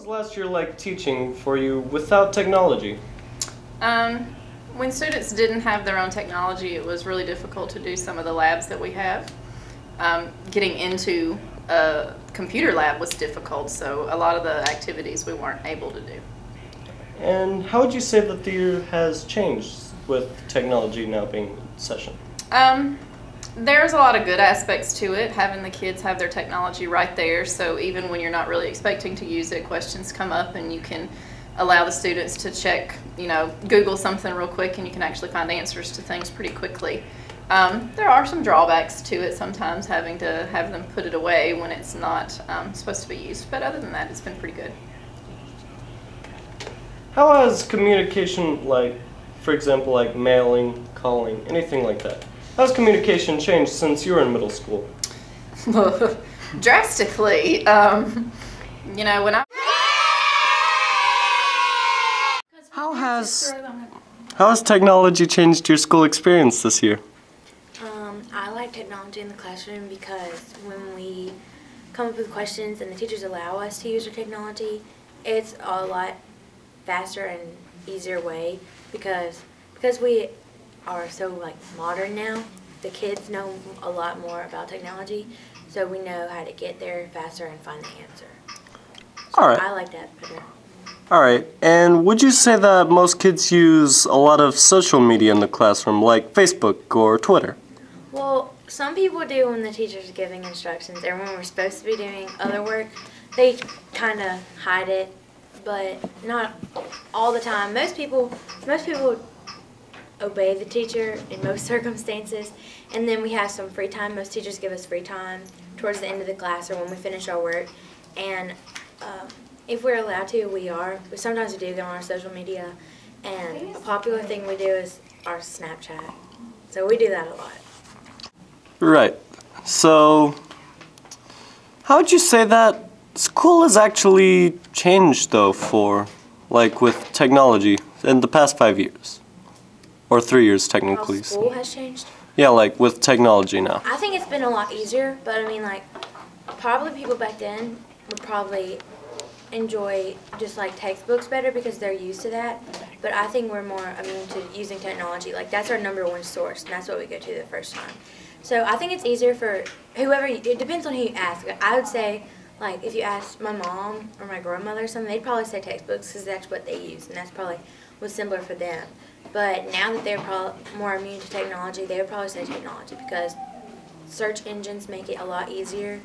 Last year like teaching for you without technology? When students didn't have their own technology, it was really difficult to do some of the labs that we have. Getting into a computer lab was difficult, so a lot of the activities we weren't able to do. And how would you say that the year has changed with technology now being in session? There's a lot of good aspects to it, having the kids have their technology right there, so even when you're not really expecting to use it, questions come up and you can allow the students to check, Google something real quick and you can actually find answers to things pretty quickly. There are some drawbacks to it sometimes, having to have them put it away when it's not supposed to be used, but other than that, it's been pretty good. How has communication, for example, like mailing, calling, anything like that? How's communication changed since you were in middle school? Drastically. When I... How has technology changed your school experience this year? I like technology in the classroom because when we come up with questions and the teachers allow us to use our technology, it's a lot faster and easier way because we are so modern now. The kids know a lot more about technology, so we know how to get there faster and find the answer. So all right. I like that better. All right, and would you say that most kids use a lot of social media in the classroom, like Facebook or Twitter? Well, some people do when the teacher's giving instructions, or when we're supposed to be doing other work. They kind of hide it, but not all the time. Most people obey the teacher in most circumstances, and then we have some free time. Most teachers give us free time towards the end of the class or when we finish our work, and if we're allowed to, we are. But sometimes we do go on our social media, and a popular thing we do is our Snapchat, so we do that a lot. Right. So, how would you say that school has actually changed, though, with technology in the past 5 years? Or 3 years, technically. How school has changed? Yeah, with technology now. I think it's been a lot easier, but I mean, probably people back then would probably enjoy just textbooks better because they're used to that. But I think we're more immune to using technology. That's our #1 source, and that's what we go to the first time. So I think it's easier for whoever, it depends on who you ask. I would say, if you asked my mom or my grandmother or something, they'd probably say textbooks because that's what they use, and that's probably what's simpler for them. But now that they're probably more immune to technology, they would probably say technology because search engines make it a lot easier.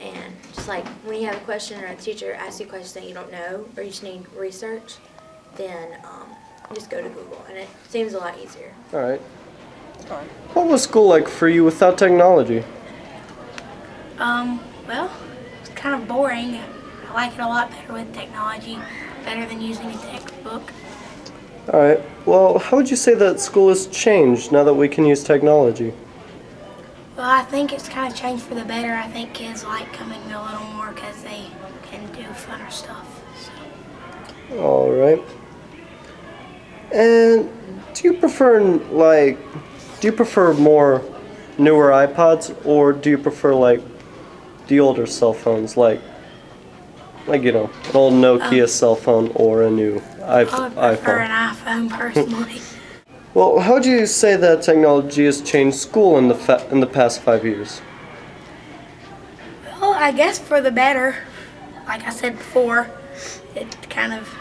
And just when you have a question or a teacher asks you a question that you don't know or you just need research, then just go to Google, and it seems a lot easier. All right. What was school like for you without technology? Well, it's kind of boring. I like it a lot better with technology, better than using a textbook. All right. Well, how would you say that school has changed now that we can use technology? Well, I think it's kind of changed for the better. I think kids like coming a little more because they can do funner stuff. So. All right. And do you prefer more newer iPods, or do you prefer the older cell phones, an old Nokia cell phone or a new iPhone? I would prefer an iPhone personally. Well, how would you say that technology has changed school in the past 5 years? Well, I guess for the better. Like I said before, it kind of,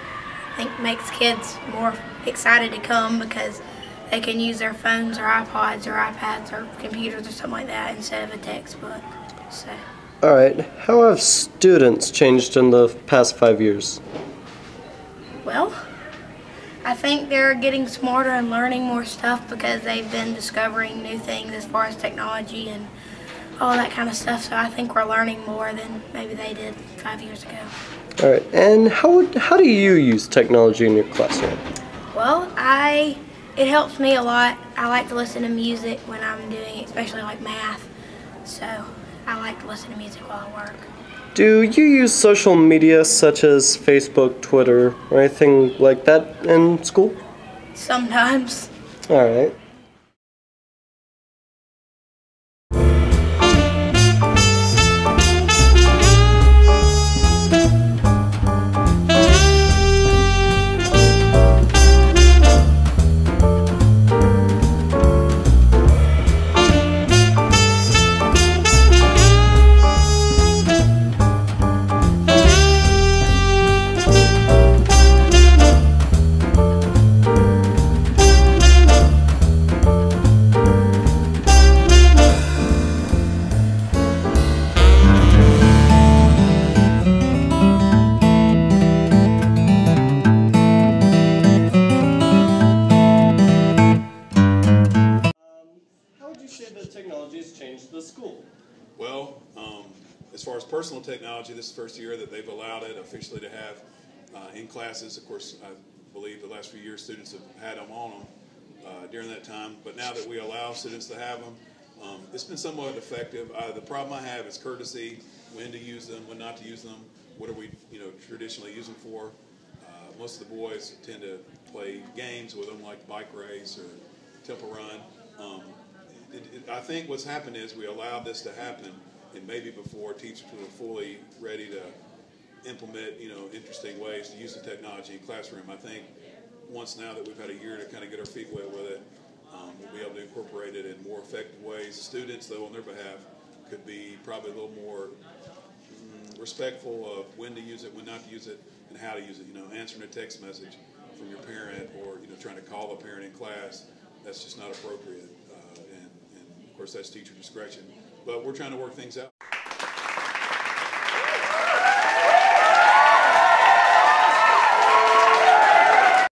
I think, makes kids more excited to come because they can use their phones or iPods or iPads or computers or something like that instead of a textbook. So. All right. How have students changed in the past 5 years? Well, I think they're getting smarter and learning more stuff because they've been discovering new things as far as technology and all that kind of stuff. So I think we're learning more than maybe they did 5 years ago. All right. And how do you use technology in your classroom? Well, it helps me a lot. I like to listen to music when I'm doing, especially like math. So I like to listen to music while I work. Do you use social media such as Facebook, Twitter, or anything like that in school? Sometimes. All right. How would you say that technology has changed the school? Well, as far as personal technology, this is the first year that they've allowed it officially to have in classes. Of course, I believe the last few years students have had them on them during that time. But now that we allow students to have them, it's been somewhat effective. The problem I have is courtesy, when to use them, when not to use them, what are we traditionally use them for. Most of the boys tend to play games with them like bike race or temple run. I think what's happened is we allowed this to happen, and maybe before teachers were fully ready to implement, interesting ways to use the technology in classroom. I think once now that we've had a year to kind of get our feet wet with it, we'll be able to incorporate it in more effective ways. Students, though, on their behalf, could be probably a little more respectful of when to use it, when not to use it, and how to use it. Answering a text message from your parent or trying to call a parent in class, that's just not appropriate. And of course, that's teacher discretion. But we're trying to work things out.